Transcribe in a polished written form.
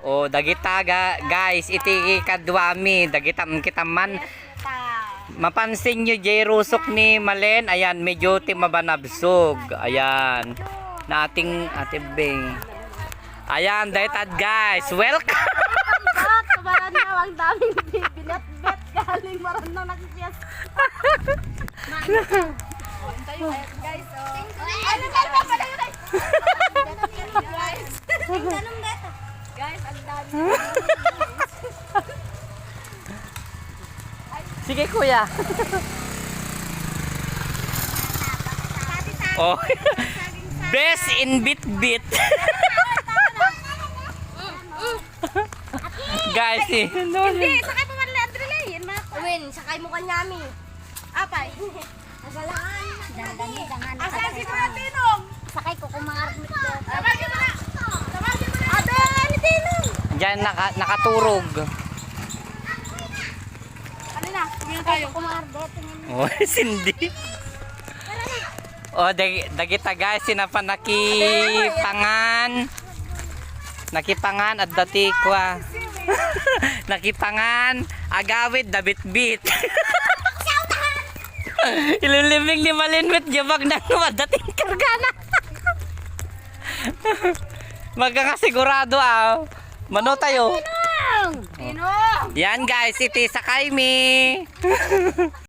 O dagita guys, iti kadwami, dagitam kitaman. Mapansin nyo jay rusok ni Malen, ayan medyo timabanabsog. Ayan. Na ating Bing. Ayan, daytad guys. Welcome. Kabaran na, ang daming binat-bet galing maranaw nagsiyas. Guys, ano tayo pa pala yun? Guys, ang dami. Sige kuya. Oh. Best in bit-bit. Guys, Hindi, sakay pa man lang Andrelay. Win, sakay mo kanyami. Apay. Nasalaan. Asan si Kuya Tinong? Sakay ko kumarmit ko. Tabagin mo na. Tabagin mo na. Ate, ni Tinong. diyan nakaturog. Ano na? Kumain tayo. Kumardet. Oh, Cindy. Oh, dagita guys, sinapanaki nakipangan at dati kwa. Nakipangan, agawid dabit-bit. Ililibing ni Malinwit jabag na dating kargana. Magkakasigurado Mano tayo. Tinong! Yan guys, iti sakay mi.